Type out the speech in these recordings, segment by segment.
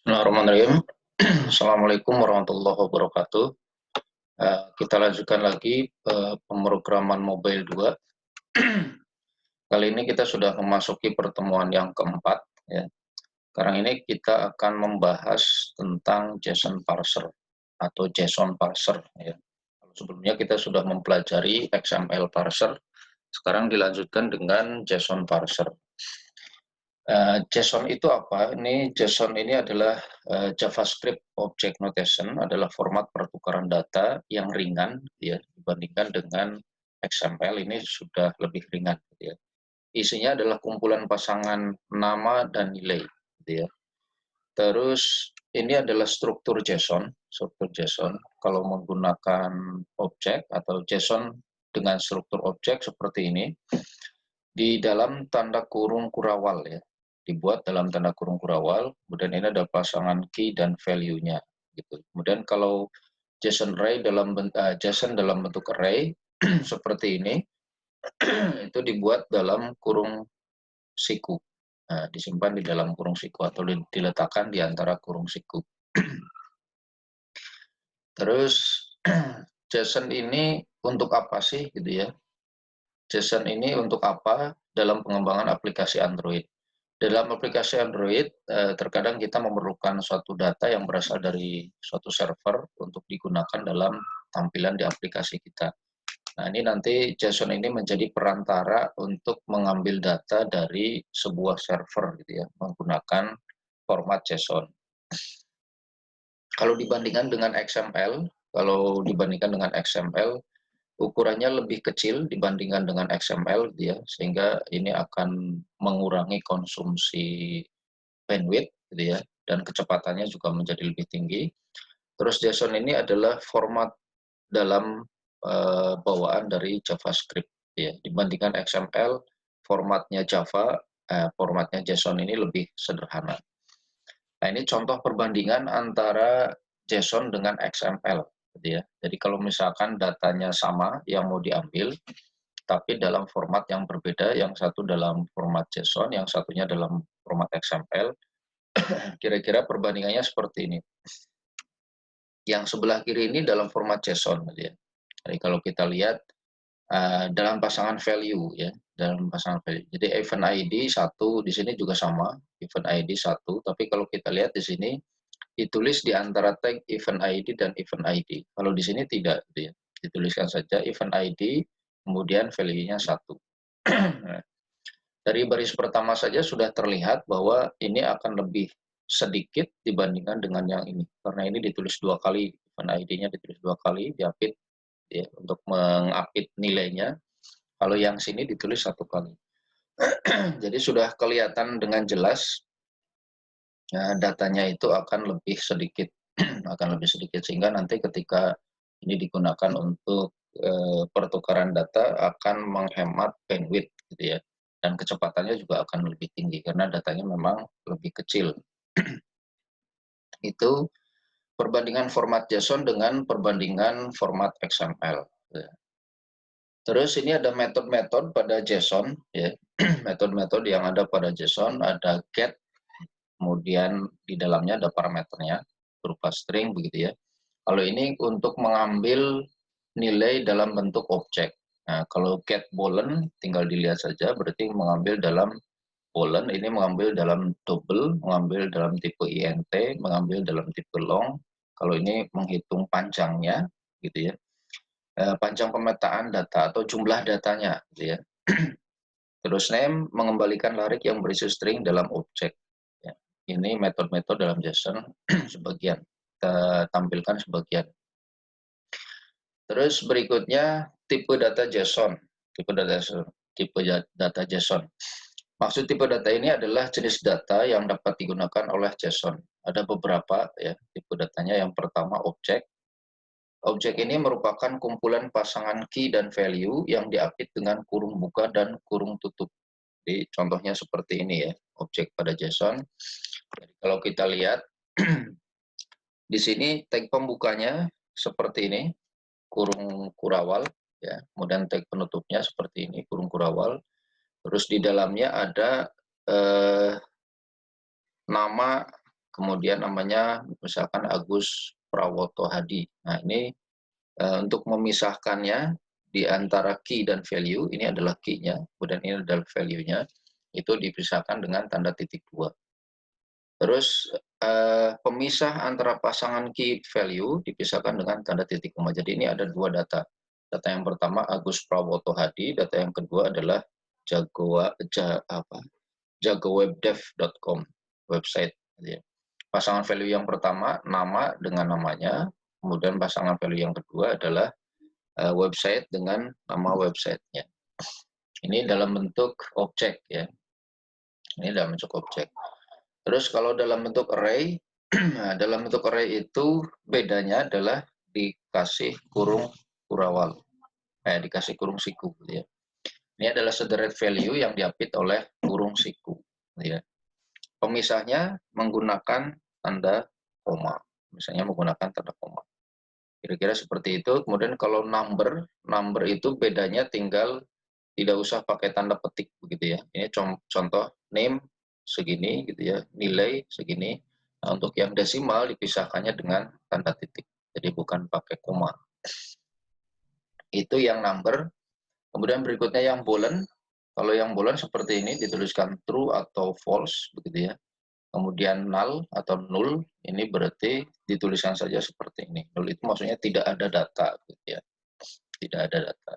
Bismillahirrahmanirrahim. Assalamualaikum warahmatullahi wabarakatuh. Kita lanjutkan lagi pemrograman Mobile 2. Kali ini kita sudah memasuki pertemuan yang keempat. Ya. Sekarang ini kita akan membahas tentang JSON parser atau JSON parser. Ya. Sebelumnya kita sudah mempelajari XML parser. Sekarang dilanjutkan dengan JSON parser. JSON itu apa? JSON ini adalah JavaScript Object Notation, adalah format pertukaran data yang ringan ya dibandingkan dengan XML. Ini sudah lebih ringan gitu ya. Isinya adalah kumpulan pasangan nama dan nilai gitu ya. Terus ini adalah struktur JSON. Kalau menggunakan objek atau JSON dengan struktur objek seperti ini, di dalam tanda kurung kurawal ya, dibuat dalam tanda kurung kurawal, kemudian ini ada pasangan key dan value-nya gitu. Kemudian kalau JSON dalam bentuk array seperti ini itu dibuat dalam kurung siku. Nah, disimpan di dalam kurung siku atau diletakkan di antara kurung siku. Terus JSON ini untuk apa sih gitu ya? JSON ini untuk apa dalam pengembangan aplikasi Android? Dalam aplikasi Android, terkadang kita memerlukan suatu data yang berasal dari suatu server untuk digunakan dalam tampilan di aplikasi kita. Nah, ini nanti JSON ini menjadi perantara untuk mengambil data dari sebuah server gitu ya, menggunakan format JSON. Kalau dibandingkan dengan XML, ukurannya lebih kecil dibandingkan dengan XML gitu ya, sehingga ini akan mengurangi konsumsi bandwidth gitu ya, dan kecepatannya juga menjadi lebih tinggi. Terus JSON ini adalah format dalam bawaan dari JavaScript ya, dibandingkan XML formatnya formatnya JSON ini lebih sederhana. Nah, ini contoh perbandingan antara JSON dengan XML gitu ya. Jadi kalau misalkan datanya sama yang mau diambil, tapi dalam format yang berbeda, yang satu dalam format JSON, yang satunya dalam format XML, kira-kira perbandingannya seperti ini. Yang sebelah kiri ini dalam format JSON gitu ya. Jadi kalau kita lihat dalam pasangan value ya, dalam pasangan value. Jadi event ID 1 di sini juga sama, event ID 1, tapi kalau kita lihat di sini ditulis di antara tag event ID dan event ID. Kalau di sini tidak gitu ya. Dituliskan saja event ID kemudian value-nya 1. Nah, dari baris pertama saja sudah terlihat bahwa ini akan lebih sedikit dibandingkan dengan yang ini. Karena ini ditulis 2 kali, event ID-nya ditulis 2 kali, diapit ya, untuk mengapit nilainya. Kalau yang sini ditulis 1 kali. Jadi sudah kelihatan dengan jelas datanya itu akan lebih sedikit, sehingga nanti ketika ini digunakan untuk pertukaran data akan menghemat bandwidth gitu ya, dan kecepatannya juga akan lebih tinggi karena datanya memang lebih kecil. Itu perbandingan format JSON dengan perbandingan format XML. Terus ini ada metode-metode pada JSON ya. Metode-metode yang ada pada JSON ada get, kemudian di dalamnya ada parameternya berupa string begitu ya. Kalau ini untuk mengambil nilai dalam bentuk objek. Nah, kalau get boolean tinggal dilihat saja, berarti mengambil dalam boolean, ini mengambil dalam double, mengambil dalam tipe int, mengambil dalam tipe long. Kalau ini menghitung panjangnya gitu ya. Panjang pemetaan data atau jumlah datanya gitu ya. Terus name mengembalikan larik yang berisi string dalam objek. Ya. Ini metode-metode dalam JSON sebagian, kita tampilkan sebagian. Terus berikutnya tipe data JSON. Tipe data JSON. Maksud tipe data ini adalah jenis data yang dapat digunakan oleh JSON. Ada beberapa ya tipe datanya. Yang pertama objek. Objek ini merupakan kumpulan pasangan key dan value yang diapit dengan kurung buka dan kurung tutup. Jadi contohnya seperti ini ya, objek pada JSON. Jadi kalau kita lihat di sini tag pembukanya seperti ini, kurung kurawal ya. Kemudian tag penutupnya seperti ini, kurung kurawal. Terus di dalamnya ada nama kemudian namanya misalkan Agus Prawoto Hadi. Nah, ini untuk memisahkannya di antara key dan value, ini adalah key-nya, kemudian ini adalah value-nya, itu dipisahkan dengan tanda titik 2. Terus pemisah antara pasangan key value dipisahkan dengan tanda titik koma. Jadi ini ada 2 data. Data yang pertama Agus Prawoto Hadi, data yang kedua adalah jagowebdev.com website. Pasangan value yang pertama nama dengan namanya, kemudian pasangan value yang kedua adalah website dengan nama websitenya. Ini dalam bentuk objek ya. Ini dalam bentuk objek. Terus kalau dalam bentuk array, dalam bentuk array itu bedanya adalah dikasih kurung kurawal, dikasih kurung siku, gitu ya. Ini adalah sederet value yang diapit oleh kurung siku, gitu ya. Pemisahnya menggunakan tanda koma, misalnya menggunakan tanda koma. Kira-kira seperti itu. Kemudian kalau number itu bedanya tinggal tidak usah pakai tanda petik begitu ya. Ini contoh name segini gitu ya, nilai segini. Nah, untuk yang desimal dipisahkannya dengan tanda titik. Jadi bukan pakai koma. Itu yang number. Kemudian berikutnya yang boolean. Kalau yang boolean seperti ini dituliskan true atau false begitu ya. Kemudian null atau null, ini berarti dituliskan saja seperti ini. Null itu maksudnya tidak ada data gitu ya. Tidak ada data.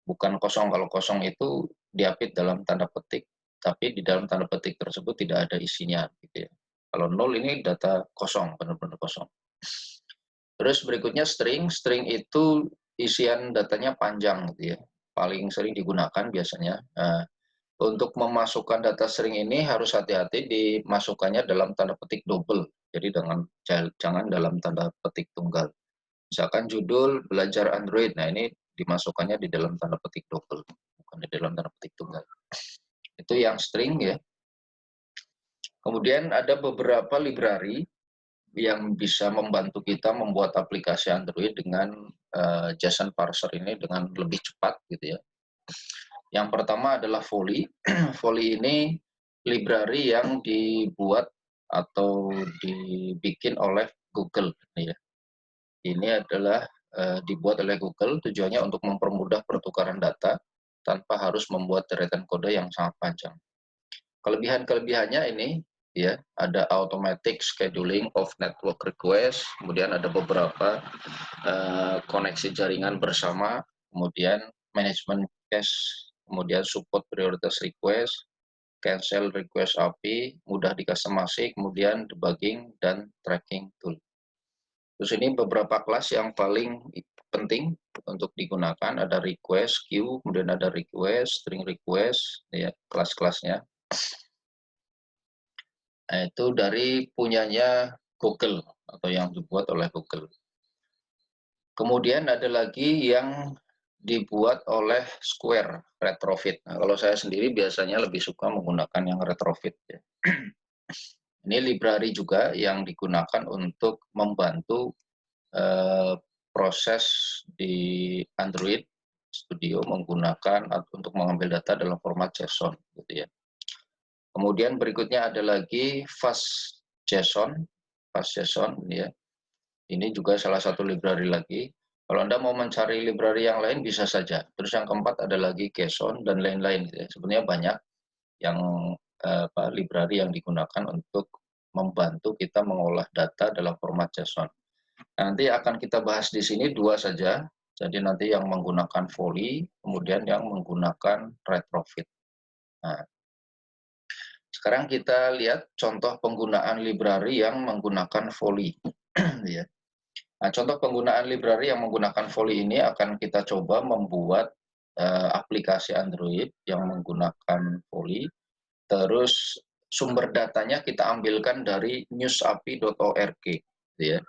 Bukan kosong, kalau kosong itu diapit dalam tanda petik, tapi di dalam tanda petik tersebut tidak ada isinya gitu ya. Kalau nol ini data kosong, benar-benar kosong. Terus berikutnya string itu isian datanya panjang gitu ya. Paling sering digunakan biasanya. Nah, untuk memasukkan data string ini harus hati-hati dimasukkannya dalam tanda petik double. Jadi jangan dalam tanda petik tunggal. Misalkan judul belajar Android. Nah, ini dimasukkannya di dalam tanda petik double, bukan di dalam tanda petik tunggal. Itu yang string ya. Kemudian ada beberapa library yang bisa membantu kita membuat aplikasi Android dengan JSON parser ini dengan lebih cepat gitu ya. Yang pertama adalah Volley. Volley ini library yang dibuat atau dibikin oleh Google ya. Ini adalah dibuat oleh Google, tujuannya untuk mempermudah pertukaran data tanpa harus membuat deretan kode yang sangat panjang. Kelebihan-kelebihannya ini ya, ada automatic scheduling of network request, kemudian ada beberapa koneksi jaringan bersama, kemudian management cache, kemudian support prioritas request, cancel request API, mudah dikastomasi, kemudian debugging dan tracking tool. Terus ini beberapa kelas yang paling penting untuk digunakan, ada request, queue, kemudian ada request, string request, ya, kelas-kelasnya. Nah, itu dari punyanya Google atau yang dibuat oleh Google. Kemudian ada lagi yang dibuat oleh Square, retrofit. Nah, kalau saya sendiri biasanya lebih suka menggunakan yang retrofit. Ya. Ini library juga yang digunakan untuk membantu proses di Android Studio menggunakan untuk mengambil data dalam format JSON gitu ya. Kemudian berikutnya ada lagi Fast JSON ya. Ini juga salah satu library lagi. Kalau Anda mau mencari library yang lain bisa saja. Terus yang keempat ada lagi JSON dan lain-lain gitu ya. Sebenarnya banyak yang library yang digunakan untuk membantu kita mengolah data dalam format JSON. Nanti akan kita bahas di sini 2 saja. Jadi nanti yang menggunakan Volley, kemudian yang menggunakan retrofit. Nah, sekarang kita lihat contoh penggunaan library yang menggunakan Volley. Ya. Nah, contoh penggunaan library yang menggunakan Volley ini akan kita coba membuat aplikasi Android yang menggunakan Volley. Terus sumber datanya kita ambilkan dari newsapi.org. Ya.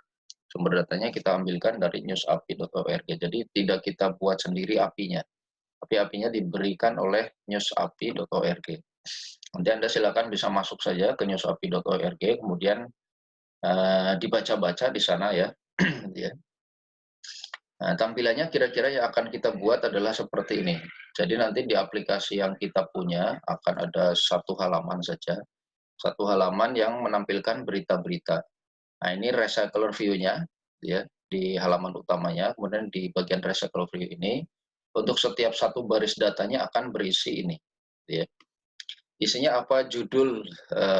Sumber datanya kita ambilkan dari newsapi.org. Jadi tidak kita buat sendiri API-nya. Tapi API-nya diberikan oleh newsapi.org. Nanti Anda silakan bisa masuk saja ke newsapi.org, kemudian dibaca-baca di sana ya. Nah, tampilannya kira-kira yang akan kita buat adalah seperti ini. Jadi nanti di aplikasi yang kita punya akan ada satu halaman saja. satu halaman yang menampilkan berita-berita. Nah, ini recycler view-nya ya di halaman utamanya, kemudian di bagian recycler view ini untuk setiap satu baris datanya akan berisi ini ya. Isinya apa? Judul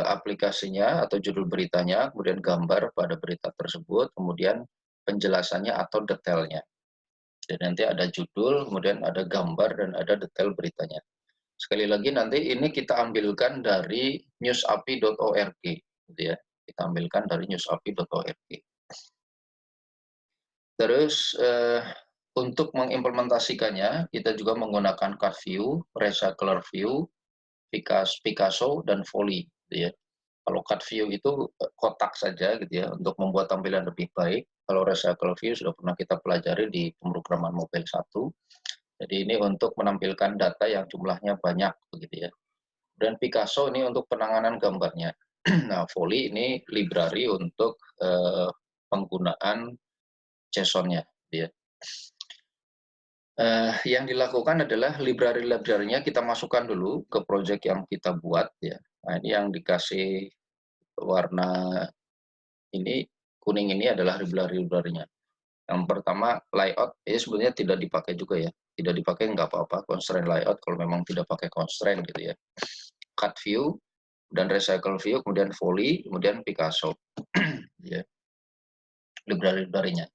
aplikasinya atau judul beritanya, kemudian gambar pada berita tersebut, kemudian penjelasannya atau detailnya. Jadi nanti ada judul, kemudian ada gambar dan ada detail beritanya. Sekali lagi nanti ini kita ambilkan dari newsapi.org gitu ya. Kita ambilkan dari newsapi.org. Terus untuk mengimplementasikannya kita juga menggunakan card view, recycler view, Picasso dan Foley gitu ya. Kalau card view itu kotak saja gitu ya untuk membuat tampilan lebih baik. Kalau recycle view sudah pernah kita pelajari di pemrograman mobile 1. Jadi ini untuk menampilkan data yang jumlahnya banyak begitu ya. Dan Picasso ini untuk penanganan gambarnya. Nah, Foley ini library untuk penggunaan JSON-nya gitu ya. Yang dilakukan adalah library-nya kita masukkan dulu ke project yang kita buat ya. Nah, ini yang dikasih warna ini kuning ini adalah library-nya. Yang pertama layout, ini sebenarnya tidak dipakai juga ya. Tidak dipakai nggak apa-apa, constraint layout kalau memang tidak pakai constraint gitu ya. Cut view, dan recycle view, kemudian Foley, kemudian Picasso. Ya. Library-nya.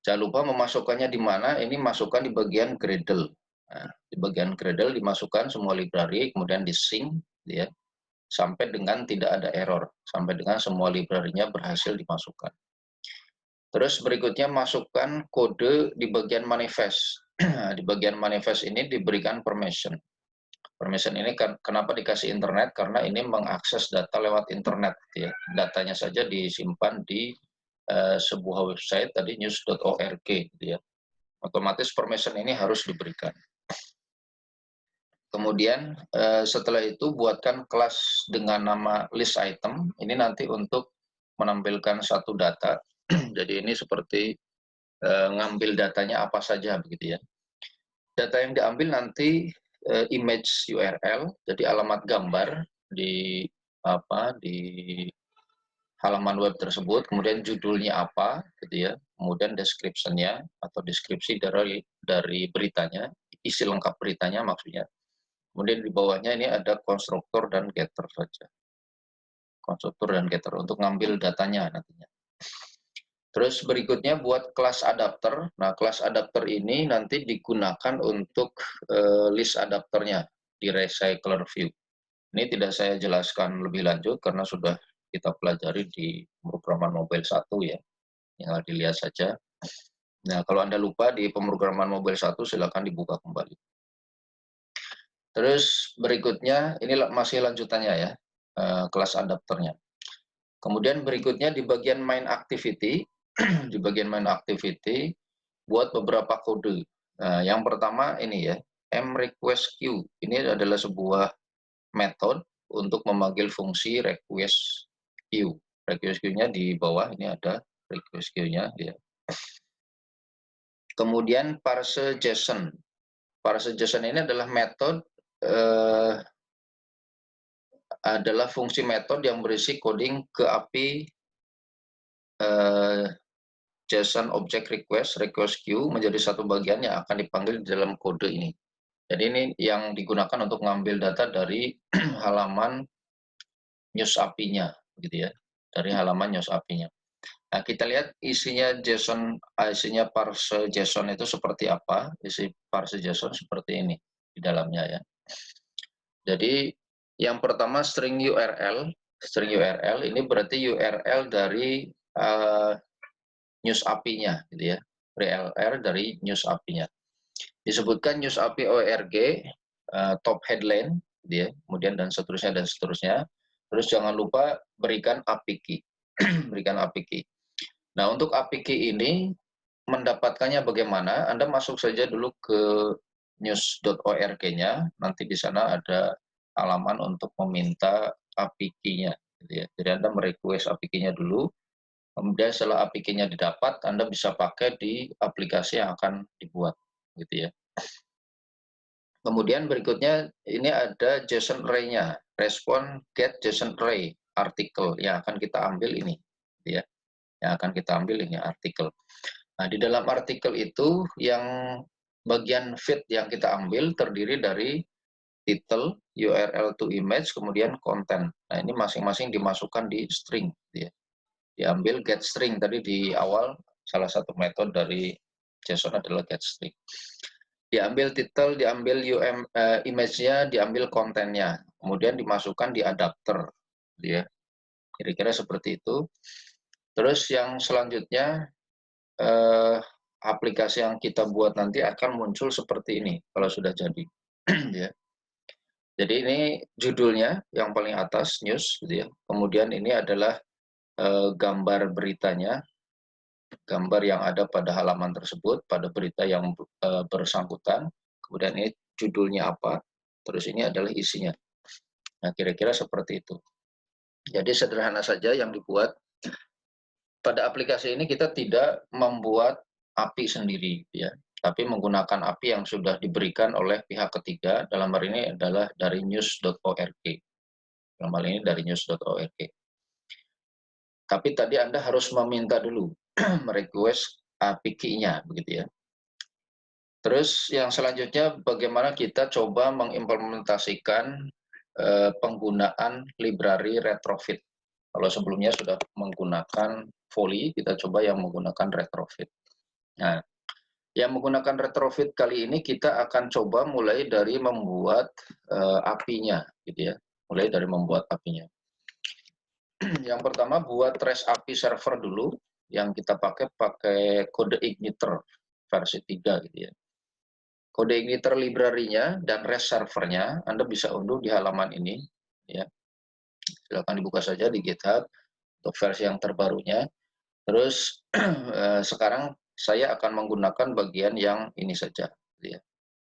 Jangan lupa memasukkannya di mana, ini masukkan di bagian Gradle. Nah, di bagian Gradle dimasukkan semua library, kemudian di sync, ya, sampai dengan tidak ada error, sampai dengan semua library-nya berhasil dimasukkan. Terus berikutnya masukkan kode di bagian manifest. Di bagian manifest ini diberikan permission. Permission ini kenapa dikasih internet? Karena ini mengakses data lewat internet. Ya. Datanya saja disimpan di sebuah website tadi news.org. Gitu ya. Otomatis permission ini harus diberikan. Kemudian setelah itu buatkan kelas dengan nama list item. Ini nanti untuk menampilkan satu data. Jadi ini seperti ngambil datanya apa saja begitu ya. Data yang diambil nanti image URL, jadi alamat gambar di halaman web tersebut, kemudian judulnya apa gitu ya, kemudian description-nya atau deskripsi dari beritanya, isi lengkap beritanya maksudnya. Kemudian di bawahnya ini ada konstruktor dan getter saja. Konstruktor dan getter untuk ngambil datanya nantinya. Terus berikutnya buat kelas adapter. Nah, kelas adapter ini nanti digunakan untuk list adapternya di recycler view. Ini tidak saya jelaskan lebih lanjut karena sudah kita pelajari di pemrograman mobile 1 ya. Tinggal dilihat saja. Nah, kalau Anda lupa di pemrograman mobile 1 silakan dibuka kembali. Terus berikutnya, ini masih lanjutannya ya, kelas adapternya. Kemudian berikutnya di bagian main activity, di bagian main activity, buat beberapa kode. Nah, yang pertama ini ya, mRequestQueue. Ini adalah sebuah metode untuk memanggil fungsi request queue. Request queue-nya di bawah, ini ada request queue-nya. Ya. Kemudian parse JSON. Parse JSON ini adalah metode adalah fungsi metode yang berisi coding ke API JSON object request queue menjadi satu bagian yang akan dipanggil di dalam kode ini. Jadi ini yang digunakan untuk mengambil data dari halaman news API-nya, gitu ya, dari halaman news API-nya. Nah, kita lihat isinya JSON, isinya parse JSON itu seperti apa? Isi parse JSON seperti ini di dalamnya ya. Jadi yang pertama string URL ini berarti URL dari news API-nya, gitu ya, URL dari news API-nya. Disebutkan news API org, top headline, gitu ya, kemudian dan seterusnya. Terus jangan lupa berikan API key, berikan API key. Nah, untuk API key ini mendapatkannya bagaimana? Anda masuk saja dulu ke news.org-nya, nanti di sana ada halaman untuk meminta API key-nya. Gitu ya. Jadi Anda merequest API key-nya dulu, kemudian setelah API key-nya didapat, Anda bisa pakai di aplikasi yang akan dibuat. Gitu ya. Kemudian berikutnya ini ada JSON array-nya, respond get JSON array. artikel yang akan kita ambil ini, ya. Yang akan kita ambil ini artikel. Nah, di dalam artikel itu yang bagian feed yang kita ambil terdiri dari title, URL to image, kemudian konten. Nah, ini masing-masing dimasukkan di string, ya. Diambil get string tadi di awal, salah satu metode dari JSON adalah get string. Diambil title, diambil image-nya, diambil kontennya, kemudian dimasukkan di adapter, ya. Kira-kira seperti itu. Terus yang selanjutnya aplikasi yang kita buat nanti akan muncul seperti ini kalau sudah jadi. Ya. Jadi ini judulnya yang paling atas news, gitu ya. Kemudian ini adalah gambar beritanya, gambar yang ada pada halaman tersebut, pada berita yang bersangkutan. Kemudian ini judulnya apa, terus ini adalah isinya. Nah, kira-kira seperti itu. Jadi sederhana saja yang dibuat. Pada aplikasi ini kita tidak membuat API sendiri, ya, tapi menggunakan API yang sudah diberikan oleh pihak ketiga, dalam hal ini adalah dari news.org. Dalam hal ini dari news.org. Tapi tadi Anda harus meminta dulu, merequest API key-nya, begitu ya. Terus yang selanjutnya bagaimana kita coba mengimplementasikan penggunaan library retrofit. Kalau sebelumnya sudah menggunakan Volley, kita coba yang menggunakan retrofit. Nah, yang menggunakan retrofit kali ini kita akan coba mulai dari membuat API-nya, gitu ya. Mulai dari membuat API-nya. Yang pertama buat REST API server dulu, yang kita pakai kode igniter versi 3, gitu ya. Kode igniter library-nya dan REST servernya Anda bisa unduh di halaman ini, ya. Silakan dibuka saja di GitHub untuk versi yang terbarunya. Terus sekarang saya akan menggunakan bagian yang ini saja, ya.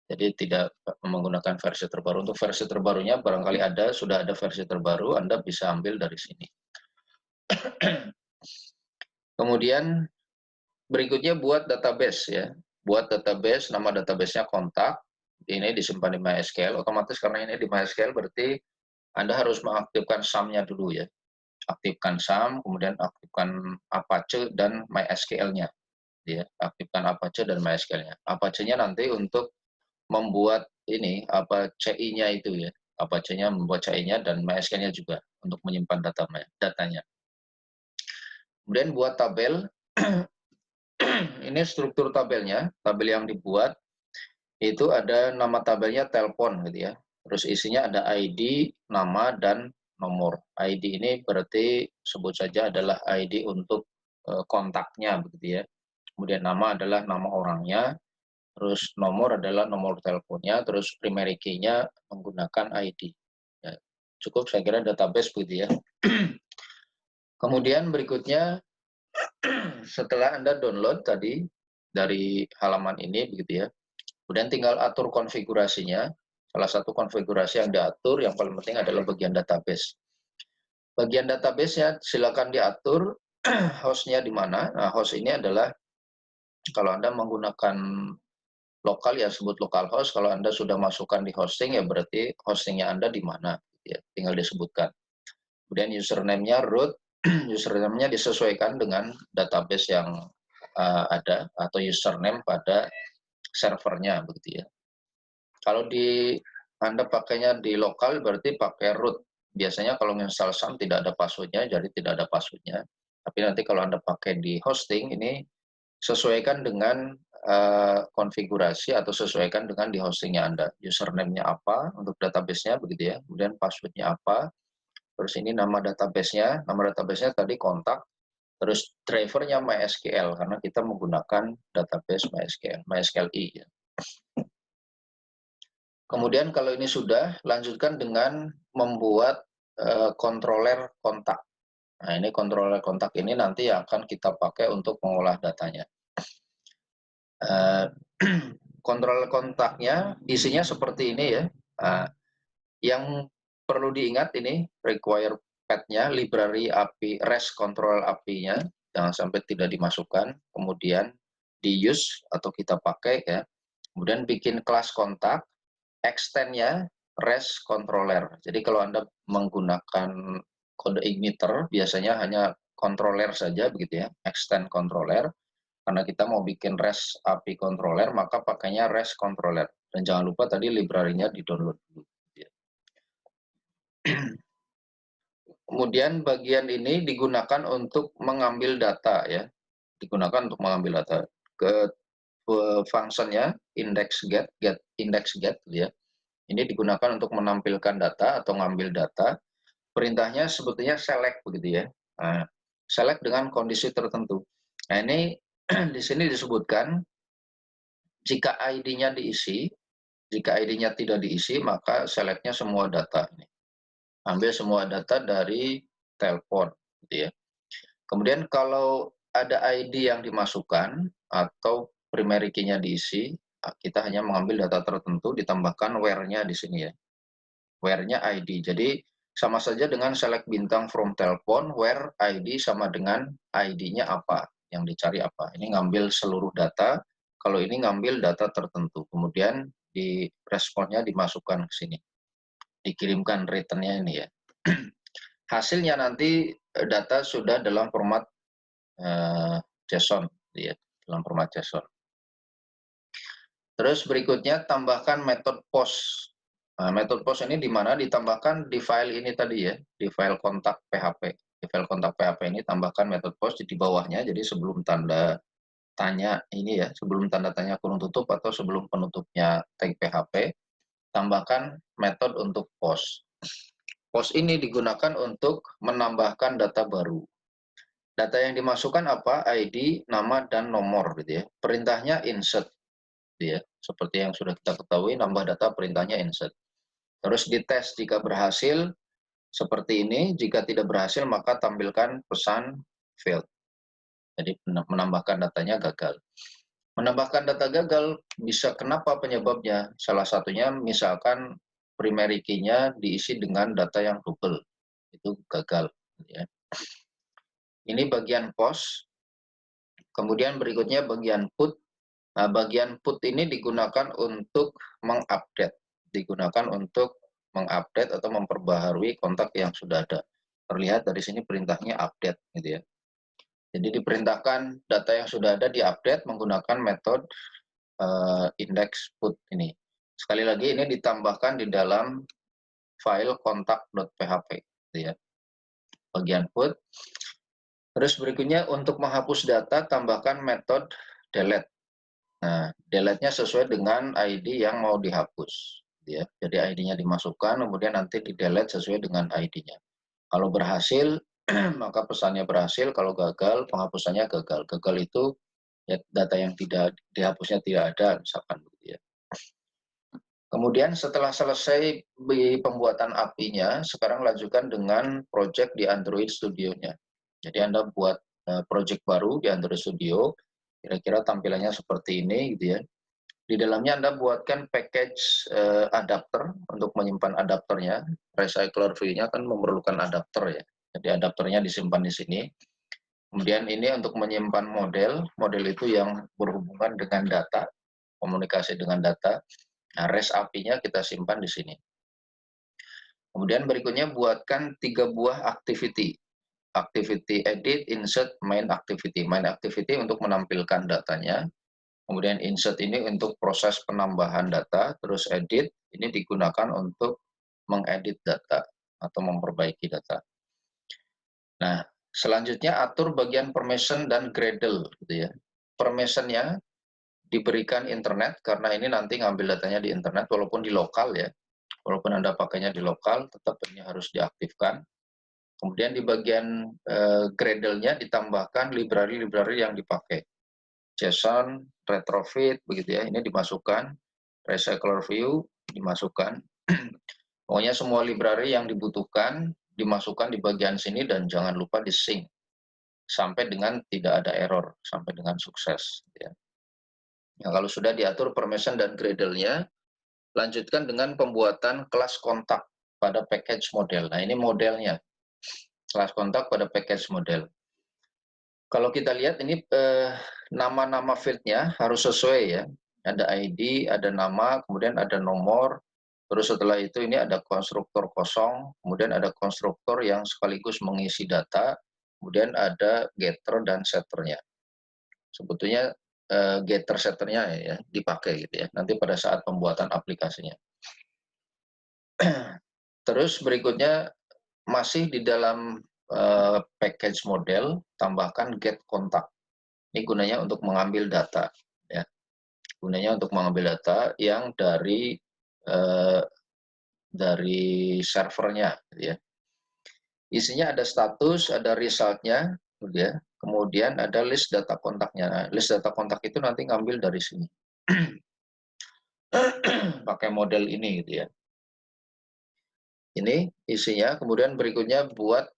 Jadi tidak menggunakan versi terbaru. Untuk versi terbarunya barangkali sudah ada versi terbaru, Anda bisa ambil dari sini. Kemudian berikutnya buat database, ya. Buat database, nama databasenya kontak. Ini disimpan di MySQL. Otomatis karena ini di MySQL berarti Anda harus mengaktifkan SAM-nya dulu, ya. Aktifkan SAM, kemudian aktifkan Apache dan MySQL-nya. Ya, aktifkan Apache dan MySQL-nya. Apache-nya nanti untuk membuat ini apa CI-nya itu, ya. Apache-nya membuat CI-nya dan MySQL-nya juga untuk menyimpan datanya. Kemudian buat tabel. Ini struktur tabelnya, tabel yang dibuat itu ada nama tabelnya telepon, gitu ya. Terus isinya ada ID, nama, dan nomor. ID ini berarti sebut saja adalah ID untuk kontaknya, begitu ya. Kemudian nama adalah nama orangnya, terus nomor adalah nomor teleponnya, terus primary key-nya menggunakan ID. Ya, cukup saya kira database, begitu ya. Kemudian berikutnya setelah Anda download tadi dari halaman ini, begitu ya. Kemudian tinggal atur konfigurasinya. Salah satu konfigurasi yang diatur, yang paling penting adalah bagian database. Bagian database-nya silakan diatur host-nya di mana. Nah, host ini adalah kalau Anda menggunakan lokal ya sebut localhost. Kalau Anda sudah masukkan di hosting ya berarti hostingnya Anda di mana. Ya, tinggal disebutkan. Kemudian username-nya root. Username-nya disesuaikan dengan database yang ada atau username pada servernya, begitu ya. Kalau Anda pakainya di lokal berarti pakai root. Biasanya kalau install SAM tidak ada passwordnya, jadi tidak ada passwordnya. Tapi nanti kalau Anda pakai di hosting ini sesuaikan dengan konfigurasi atau sesuaikan dengan di hostingnya Anda. Username-nya apa untuk database-nya, begitu ya. Kemudian password-nya apa. Terus ini nama database-nya. Nama database-nya tadi kontak. Terus drivernya MySQL karena kita menggunakan database MySQL, MySQLi. Ya. Kemudian kalau ini sudah, lanjutkan dengan membuat controller kontak. Nah, ini controller kontak ini nanti akan kita pakai untuk mengolah datanya. Controller kontaknya isinya seperti ini, ya. Yang perlu diingat ini require path-nya, library API, REST control API-nya, jangan sampai tidak dimasukkan. Kemudian di use atau kita pakai, ya. Kemudian bikin kelas kontak, extend-nya REST controller. Jadi kalau Anda menggunakan kode emitter biasanya hanya controller saja begitu ya, extend controller. Karena kita mau bikin REST API controller, maka pakainya REST controller. Dan jangan lupa tadi library-nya di-download dulu. Ya. Kemudian bagian ini digunakan untuk mengambil data ya, digunakan untuk mengambil data. Ke fungsinya index get ya. Ini digunakan untuk menampilkan data atau ngambil data. Perintahnya sebetulnya select begitu ya. Nah, select dengan kondisi tertentu. Nah, ini di sini disebutkan jika ID-nya diisi, jika ID-nya tidak diisi, maka select-nya semua data. Ambil semua data dari telepon gitu ya. Kemudian kalau ada ID yang dimasukkan atau primary key-nya diisi, kita hanya mengambil data tertentu, ditambahkan where-nya di sini ya. Where-nya ID. Jadi sama saja dengan select bintang from telepon, where ID sama dengan ID-nya apa, yang dicari apa. Ini ngambil seluruh data, kalau ini ngambil data tertentu. Kemudian di responnya dimasukkan ke sini. Dikirimkan return-nya ini ya. Hasilnya nanti data sudah dalam format JSON, ya, dalam format JSON. Terus berikutnya tambahkan metode post. Nah, metode post ini di mana ditambahkan di file ini tadi ya, di file kontak PHP. Di file kontak PHP ini tambahkan metode post di bawahnya, jadi sebelum tanda tanya ini ya, sebelum tanda tanya kurung tutup atau sebelum penutupnya tag PHP, tambahkan metode untuk post. Post ini digunakan untuk menambahkan data baru. Data yang dimasukkan apa? ID, nama, dan nomor gitu ya. Perintahnya insert gitu ya. Seperti yang sudah kita ketahui, nambah data perintahnya insert. Terus dites jika berhasil seperti ini, jika tidak berhasil maka tampilkan pesan failed. Jadi menambahkan datanya gagal. Menambahkan data gagal bisa kenapa penyebabnya? Salah satunya misalkan primary key-nya diisi dengan data yang double. Itu gagal gitu ya. Ini bagian post. Kemudian berikutnya bagian put. Nah, bagian put ini digunakan untuk mengupdate. Digunakan untuk mengupdate atau memperbaharui kontak yang sudah ada. Terlihat dari sini perintahnya update gitu ya. Jadi diperintahkan data yang sudah ada diupdate menggunakan metode index put ini. Sekali lagi ini ditambahkan di dalam file kontak.php gitu ya. Bagian put. Terus berikutnya untuk menghapus data tambahkan metode delete. Nah, delete-nya sesuai dengan ID yang mau dihapus. Ya. Jadi ID-nya dimasukkan, kemudian nanti di-delete sesuai dengan ID-nya. Kalau berhasil, maka pesannya berhasil. Kalau gagal, penghapusannya gagal. Gagal itu ya, data yang tidak dihapusnya tidak ada, misalkan. Ya. Kemudian setelah selesai pembuatan API-nya, sekarang lanjutkan dengan project di Android Studio-nya. Jadi Anda buat project baru di Android Studio, kira-kira tampilannya seperti ini gitu ya. Di dalamnya Anda buatkan package adapter untuk menyimpan adapternya. Recycler view-nya kan memerlukan adapter ya. Jadi adapternya disimpan di sini. Kemudian ini untuk menyimpan model. Model itu yang berhubungan dengan data, komunikasi dengan data. Nah, REST API-nya kita simpan di sini. Kemudian berikutnya buatkan 3 buah activity. Activity edit, insert, main activity. Main activity untuk menampilkan datanya. Kemudian insert ini untuk proses penambahan data, terus edit ini digunakan untuk mengedit data atau memperbaiki data. Nah, selanjutnya atur bagian permission dan Gradle gitu ya. Permission-nya diberikan internet karena ini nanti ngambil datanya di internet walaupun di lokal ya. Walaupun Anda pakainya di lokal, tetap ini harus diaktifkan. Kemudian di bagian Gradle-nya ditambahkan library-library yang dipakai. JSON, retrofit, begitu ya, ini dimasukkan, recycler view dimasukkan. Pokoknya semua library yang dibutuhkan dimasukkan di bagian sini dan jangan lupa di sync sampai dengan tidak ada error, sampai dengan sukses. Ya. Nah, kalau sudah diatur permission dan Gradle-nya, lanjutkan dengan pembuatan kelas kontak pada package model. Nah, ini modelnya, kelas kontak pada package model. Kalau kita lihat ini nama-nama field-nya harus sesuai ya. Ada ID, ada nama, kemudian ada nomor, Terus setelah itu ini ada konstruktor kosong, kemudian ada konstruktor yang sekaligus mengisi data, kemudian ada getter dan setternya. Sebetulnya getter setternya ya dipakai gitu ya, nanti pada saat pembuatan aplikasinya. Terus berikutnya masih di dalam package model, tambahkan get kontak. Ini gunanya untuk mengambil data, ya. Gunanya untuk mengambil data yang eh, dari servernya, gitu ya. Isinya ada status, ada resultnya, gitu ya. Kemudian ada list data kontaknya. Nah, list data kontak itu nanti ngambil dari sini. Pakai model ini, gitu ya. Ini isinya. Kemudian berikutnya buat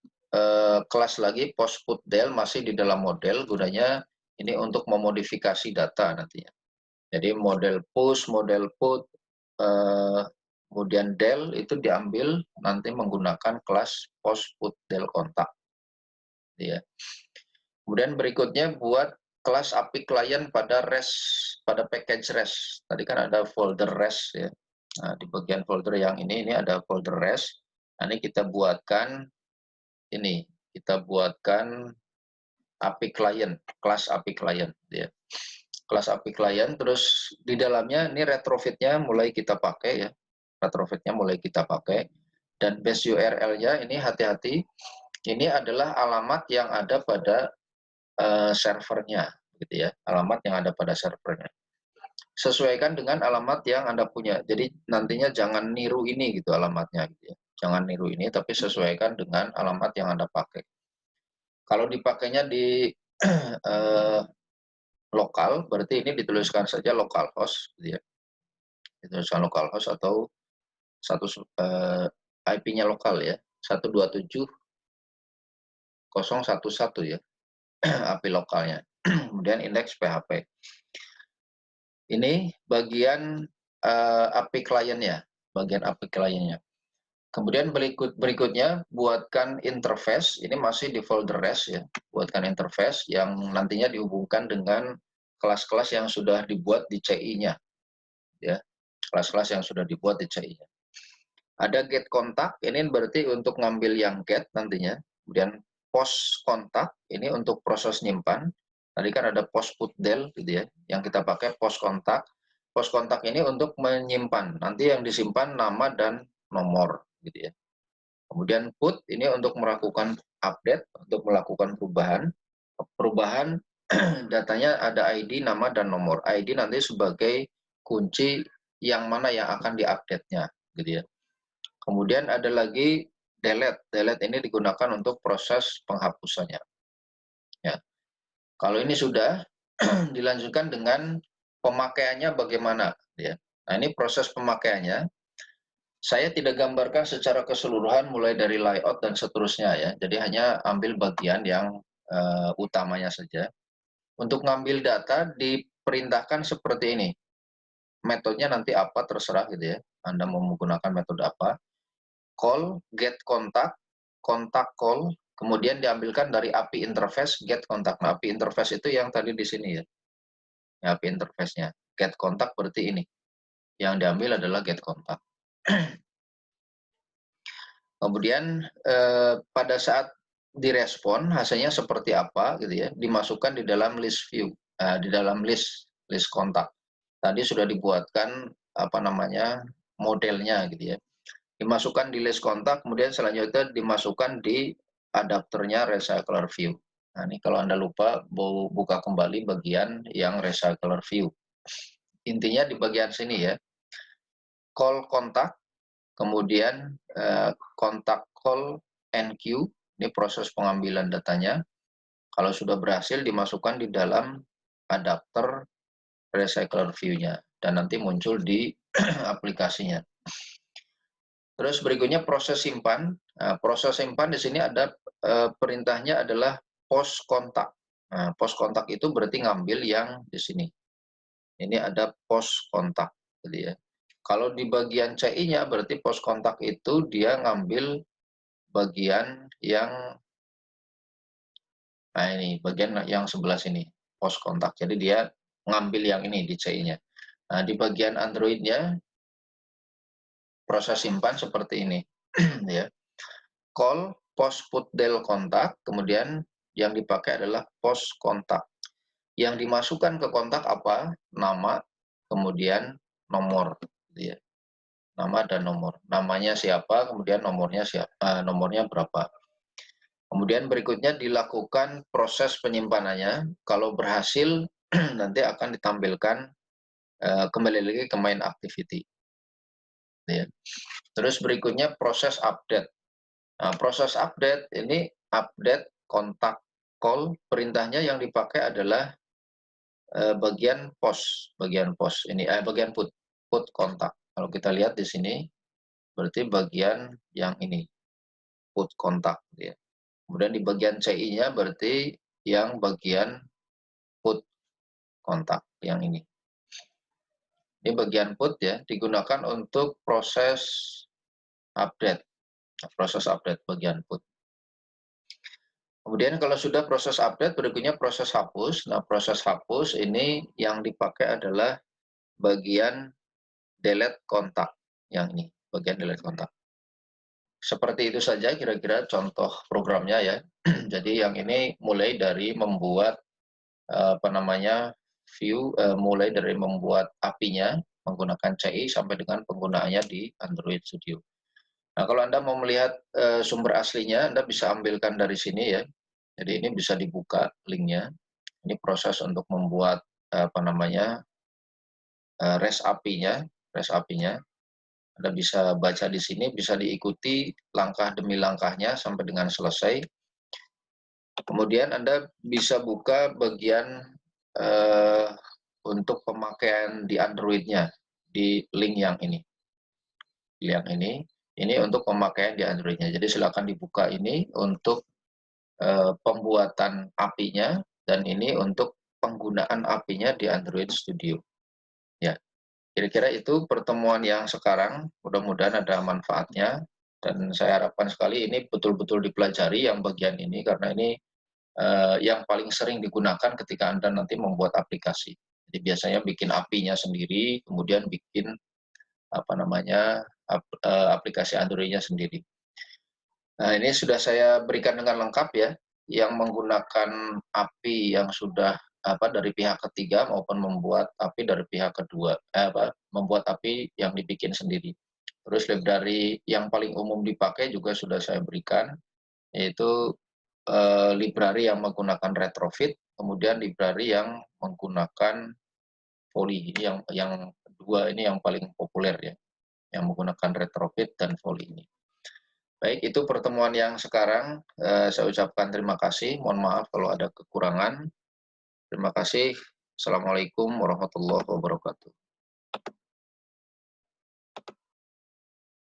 kelas lagi post put del masih di dalam model, gunanya ini untuk memodifikasi data nantinya. Jadi model push, model put, kemudian del itu diambil nanti menggunakan kelas post put del kontak. Ya. Kemudian berikutnya buat kelas API client pada pada package REST. Tadi kan ada folder REST ya. Nah, di bagian folder yang ini ada folder REST. Nah, ini kita buatkan API client, kelas API client ya. Kelas API client, terus di dalamnya ini retrofitnya mulai kita pakai ya. Retrofitnya mulai kita pakai. Dan base URL-nya ini hati-hati, ini adalah alamat yang ada pada servernya, gitu ya. Alamat yang ada pada servernya. Sesuaikan dengan alamat yang Anda punya. Jadi nantinya jangan niru ini gitu alamatnya, gitu ya. Jangan niru ini, tapi sesuaikan dengan alamat yang Anda pakai. Kalau dipakainya di lokal, berarti ini dituliskan saja localhost, gitu ya. Dituliskan localhost atau IP-nya lokal ya, 127.0.11 ya, API lokalnya. Kemudian indeks PHP. Ini bagian API kliennya, bagian API kliennya. Kemudian berikutnya buatkan interface, ini masih di folder REST ya, buatkan interface yang nantinya dihubungkan dengan kelas-kelas yang sudah dibuat di CI-nya, ya, kelas-kelas yang sudah dibuat di CI-nya. Ada get kontak, ini berarti untuk ngambil yang get nantinya, kemudian post kontak, ini untuk proses nyimpan, tadi kan ada post put del gitu ya, yang kita pakai post kontak. Post kontak ini untuk menyimpan, nanti yang disimpan nama dan nomor gitu ya. Kemudian put ini untuk melakukan update, untuk melakukan perubahan datanya ada ID, nama, dan nomor. ID nanti sebagai kunci yang mana yang akan diupdate-nya, gitu ya. Kemudian ada lagi delete. Delete ini digunakan untuk proses penghapusannya. Ya. Kalau ini sudah dilanjutkan dengan pemakaiannya bagaimana, ya. Nah, ini proses pemakaiannya. Saya tidak gambarkan secara keseluruhan mulai dari layout dan seterusnya ya. Jadi hanya ambil bagian yang utamanya saja. Untuk ngambil data diperintahkan seperti ini. Metodenya nanti apa terserah gitu ya. Anda mau menggunakan metode apa. Call, get kontak, kontak call, kemudian diambilkan dari API interface get kontak. Nah, API interface itu yang tadi di sini ya. API interface-nya. Get kontak berarti ini. Yang diambil adalah get kontak. Kemudian pada saat direspon hasilnya seperti apa gitu ya, dimasukkan di dalam list view, di dalam list kontak. Tadi sudah dibuatkan apa namanya modelnya gitu ya. Dimasukkan di list kontak, kemudian selanjutnya dimasukkan di adapternya recycler view. Nah, ini kalau Anda lupa, buka kembali bagian yang recycler view. Intinya di bagian sini ya, call kontak, kemudian kontak call NQ, ini proses pengambilan datanya. Kalau sudah berhasil dimasukkan di dalam adapter recycler view-nya dan nanti muncul di aplikasinya. Terus berikutnya proses simpan. Nah, proses simpan di sini ada perintahnya adalah post kontak. Nah, post kontak itu berarti ngambil yang di sini. Ini ada post kontak, gitu ya. Kalau di bagian CI-nya berarti post kontak itu dia ngambil bagian yang nah ini bagian yang sebelah sini post kontak. Jadi dia ngambil yang ini di CI-nya. Nah, di bagian Android-nya proses simpan seperti ini, ya. Call, post put del kontak, kemudian yang dipakai adalah post kontak. Yang dimasukkan ke kontak apa? Nama, kemudian nomor, gitu ya. Nama dan nomor. Namanya siapa, kemudian nomornya berapa. Kemudian berikutnya dilakukan proses penyimpanannya. Kalau berhasil, nanti akan ditampilkan kembali lagi ke main activity. Ya. Terus berikutnya proses update. Nah, proses update ini update kontak call, perintahnya yang dipakai adalah bagian pos ini, bagian put kontak. Kalau kita lihat di sini, berarti bagian yang ini, put kontak. Ya. Kemudian di bagian CI-nya berarti yang bagian put kontak, yang ini. Ini bagian put ya, digunakan untuk proses update bagian put. Kemudian kalau sudah proses update, berikutnya proses hapus. Nah, proses hapus ini yang dipakai adalah bagian delete kontak, yang ini, bagian delete kontak. Seperti itu saja kira-kira contoh programnya ya. Jadi yang ini mulai dari membuat mulai dari membuat API-nya menggunakan CI sampai dengan penggunaannya di Android Studio. Nah, kalau Anda mau melihat sumber aslinya, Anda bisa ambilkan dari sini ya. Jadi ini bisa dibuka linknya. Ini proses untuk membuat REST API-nya. Anda bisa baca di sini, bisa diikuti langkah demi langkahnya sampai dengan selesai. Kemudian Anda bisa buka bagian untuk pemakaian di Android-nya di link yang ini. Ini untuk pemakaian di Android-nya. Jadi silakan dibuka ini untuk pembuatan API-nya, dan ini untuk penggunaan API-nya di Android Studio. Ya, kira-kira itu pertemuan yang sekarang. Mudah-mudahan ada manfaatnya, dan saya harapkan sekali ini betul-betul dipelajari yang bagian ini, karena ini yang paling sering digunakan ketika Anda nanti membuat aplikasi. Jadi biasanya bikin API-nya sendiri, kemudian bikin aplikasi Android-nya sendiri. Nah, ini sudah saya berikan dengan lengkap ya, yang menggunakan API yang sudah dari pihak ketiga maupun membuat API dari pihak kedua, membuat API yang dibikin sendiri. Terus dari yang paling umum dipakai juga sudah saya berikan, yaitu library yang menggunakan retrofit, kemudian library yang menggunakan Volley. Ini yang dua ini yang paling populer ya, yang menggunakan retrofit dan Volley ini. Baik, itu pertemuan yang sekarang. Saya ucapkan terima kasih. Mohon maaf kalau ada kekurangan. Terima kasih. Assalamualaikum warahmatullahi wabarakatuh.